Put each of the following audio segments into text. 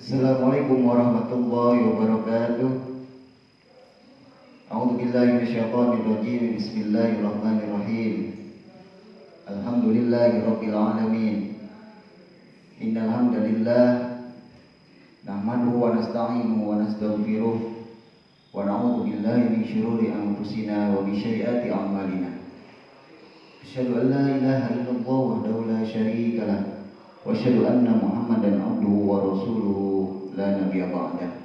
Assalamualaikum warahmatullahi wabarakatuh. A'udzu billahi minasyaitonir rajim. Bismillahirrahmanirrahim. Alhamdulillahirabbil alamin. Innal hamdalillah nahmaduhu wa nasta'inuhu wa nastaghfiruh wa na'udzu billahi min syururi anfusina wa min sayyiati a'malina. Asyhadu an la ilaha illallah wahdahu la syarika lah wa asyhadu anna Muhammadan abduhu wa rasuluhu la nabiyya ba'dah.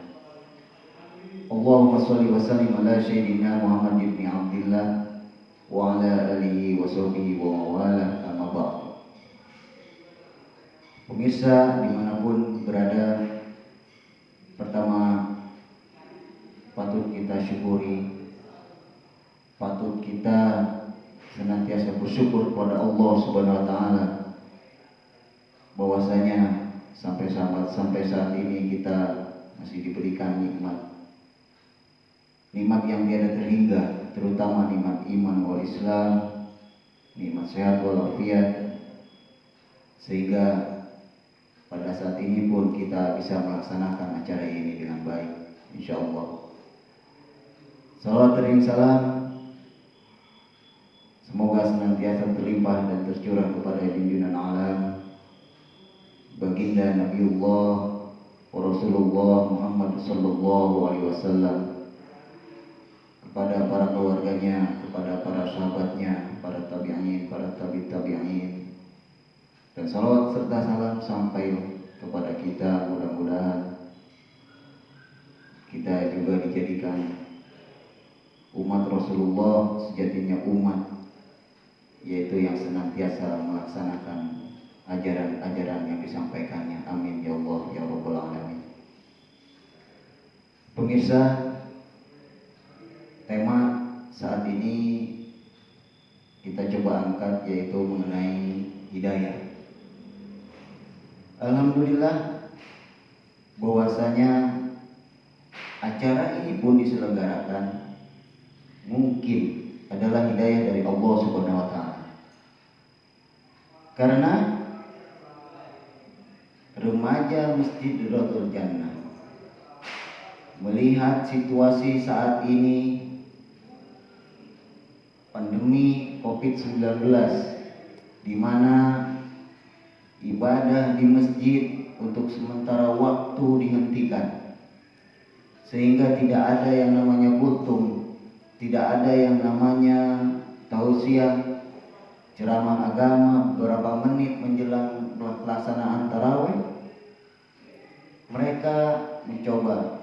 Allahumma shalli wa sallim ala sayyidina Muhammad ibn Abdillah wa ala alihi wa sahbihi wa mawalah, amma ba'd. Pemirsa dimanapun berada, pertama patut kita syukuri, patut kita senantiasa bersyukur kepada Allah Subhanahu wa taala bahwasanya sampai saat ini kita masih diberikan nikmat yang tiada terhingga, terutama nikmat iman wal Islam, nikmat sehat wal afiat, sehingga pada saat ini pun kita bisa melaksanakan acara ini dengan baik, insyaallah. Salawat dan salam semoga senantiasa terlimpah dan tercurah kepada junjungan alam, baginda Nabiullah wa Rasulullah Muhammad sallallahu alaihi wasallam, kepada para keluarganya, kepada para sahabatnya, para tabi'in, para tabi'in, dan salawat serta salam sampai kepada kita. Mudah-mudahan kita juga dijadikan umat Rasulullah, sejatinya umat, yaitu yang senantiasa melaksanakan ajaran-ajaran yang disampaikannya. Amin ya Allah ya Rabbal alamin. Pemirsa, tema saat ini kita coba angkat yaitu mengenai hidayah. Alhamdulillah bahwasanya acara ini pun diselenggarakan mungkin adalah hidayah dari Allah Subhanahu wa taala. Karena remaja Masjid Ratul Jannah melihat situasi saat ini, pandemi COVID-19, di mana ibadah di masjid untuk sementara waktu dihentikan, sehingga tidak ada yang namanya kultum, tidak ada yang namanya tausiah, ceramah agama beberapa menit menjelang pelaksanaan tarawih. Mereka mencoba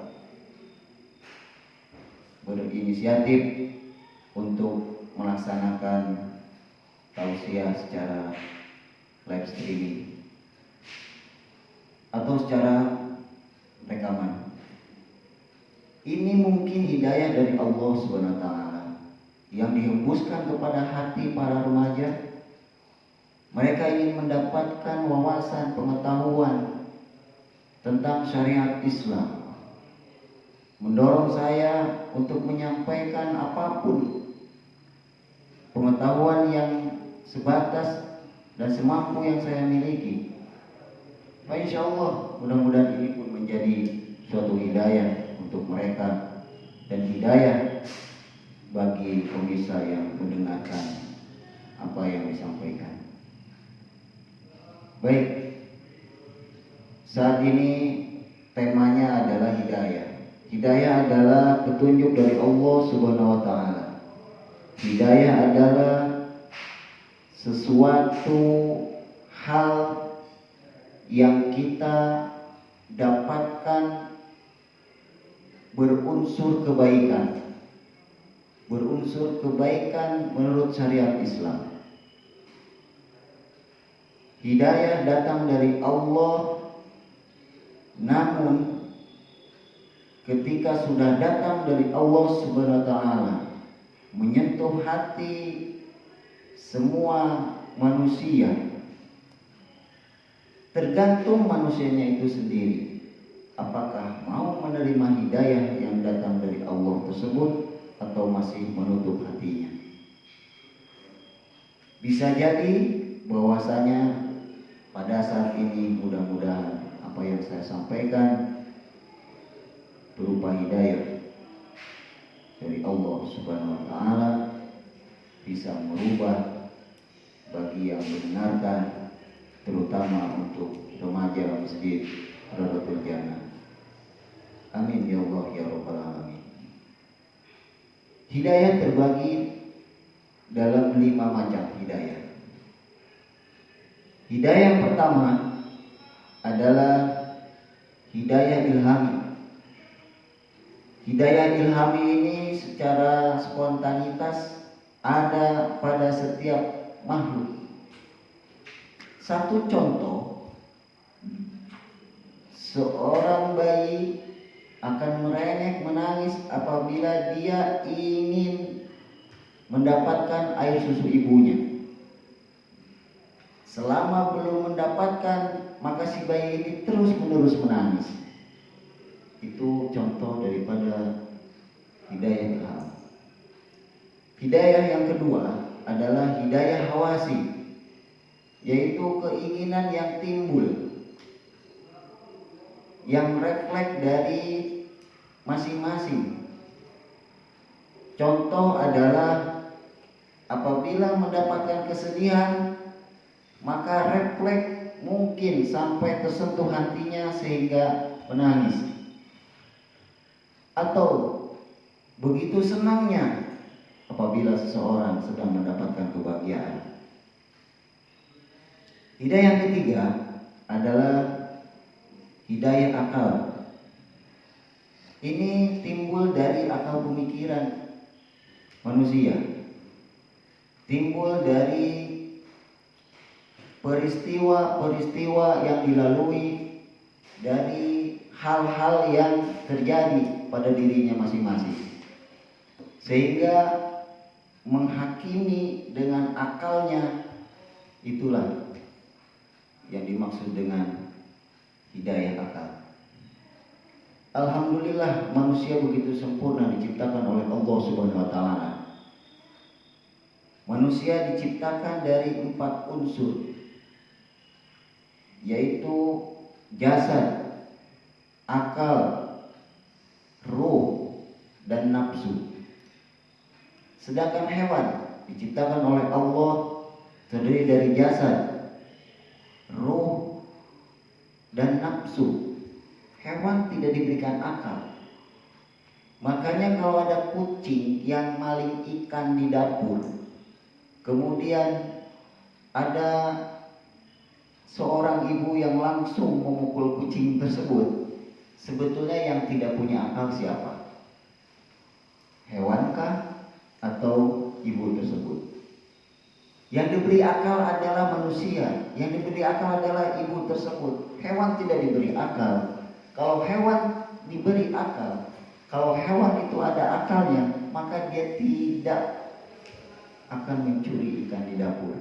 berinisiatif untuk melaksanakan tausiah secara live streaming atau secara rekaman. Ini mungkin hidayah dari Allah Subhanahu wa taala yang dihembuskan kepada hati para remaja. Mereka ingin mendapatkan wawasan, pengetahuan tentang syariat Islam. Mendorong saya untuk menyampaikan apapun pengetahuan yang sebatas dan semampu yang saya miliki. Insya Allah mudah-mudahan ini pun menjadi suatu hidayah untuk mereka dan hidayah bagi pemirsa yang mendengarkan apa yang disampaikan. Baik, saat ini temanya adalah hidayah. Hidayah adalah petunjuk dari Allah Subhanahu wa taala. Hidayah adalah sesuatu hal yang kita dapatkan berunsur kebaikan. Berunsur kebaikan menurut syariat Islam. Hidayah datang dari Allah, namun ketika sudah datang dari Allah Subhanahu wa taala, menyentuh hati semua manusia, tergantung manusianya itu sendiri apakah mau menerima hidayah yang datang dari Allah tersebut atau masih menutup hatinya. Bisa jadi bahwasanya pada saat ini mudah-mudahan apa yang yang saya sampaikan berupa hidayah dari Allah Subhanahu wa taala bisa merubah bagi yang mendengarkan, terutama untuk remaja masjid Rodotul Jannah. Amin ya Allah ya Rabbal alamin. Hidayah terbagi dalam 5 macam hidayah. Hidayah yang pertama adalah hidayah ilhami. Hidayah ilhami ini secara spontanitas ada pada setiap makhluk. Satu contoh, seorang bayi akan merengek menangis apabila dia ingin mendapatkan air susu ibunya. Selama belum mendapatkan, maka si bayi ini terus-menerus menangis. Itu contoh daripada hidayah ilham. Hidayah yang kedua adalah hidayah hawasi, yaitu keinginan yang timbul, yang refleks dari masing-masing. Contoh adalah apabila mendapatkan kesedihan, maka refleks mungkin sampai tersentuh hatinya sehingga menangis. Atau begitu senangnya apabila seseorang sedang mendapatkan kebahagiaan. Hidayah yang ketiga adalah hidayah akal. Ini timbul dari akal pemikiran manusia, timbul dari peristiwa-peristiwa yang dilalui, dari hal-hal yang terjadi pada dirinya masing-masing, sehingga menghakimi dengan akalnya. Itulah yang dimaksud dengan hidayah akal. Alhamdulillah, manusia begitu sempurna diciptakan oleh Allah Subhanahu wa taala. Manusia diciptakan dari 4 unsur, yaitu jasad, akal, ruh, dan nafsu. Sedangkan hewan diciptakan oleh Allah terdiri dari jasad, ruh, dan nafsu. Hewan tidak diberikan akal. Makanya kalau ada kucing yang maling ikan di dapur, kemudian ada seorang ibu yang langsung memukul kucing tersebut, sebetulnya yang tidak punya akal siapa? Hewankah atau ibu tersebut? Yang diberi akal adalah manusia, yang diberi akal adalah ibu tersebut. Hewan tidak diberi akal. Kalau hewan diberi akal, kalau hewan itu ada akalnya, maka dia tidak akan mencuri ikan di dapur,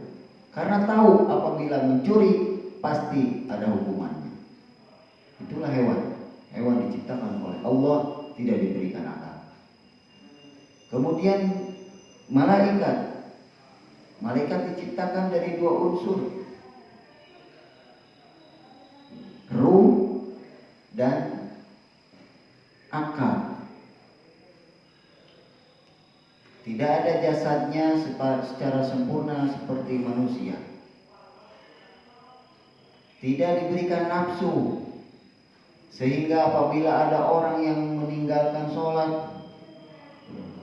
karena tahu apabila mencuri pasti ada hukumannya. Itulah hewan. Hewan diciptakan oleh Allah, tidak diberikan akal. Kemudian malaikat. Malaikat diciptakan dari 2 unsur, ruh dan akal. Tidak ada jasadnya secara sempurna seperti manusia. Tidak diberikan nafsu, sehingga apabila ada orang yang meninggalkan sholat,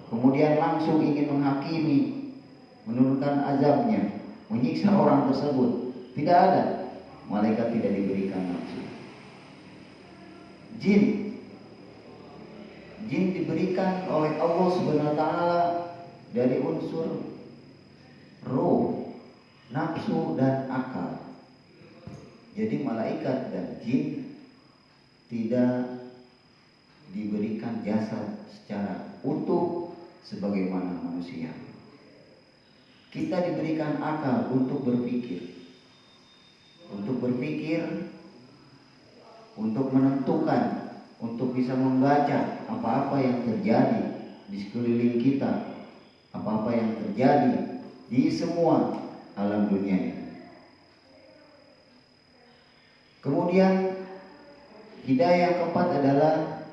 kemudian langsung ingin menghakimi, menurunkan azabnya, menyiksa orang tersebut, tidak ada. Malaikat tidak diberikan nafsu. Jin diberikan oleh Allah Subhanahu wa taala dari unsur ruh, nafsu, dan akal. Jadi malaikat dan jin tidak diberikan jasad secara utuh sebagaimana manusia. Kita diberikan akal untuk berpikir, untuk menentukan, untuk bisa membaca apa-apa yang terjadi di sekeliling kita, apa-apa yang terjadi di semua alam dunia ini. Kemudian Hidayah yang keempat adalah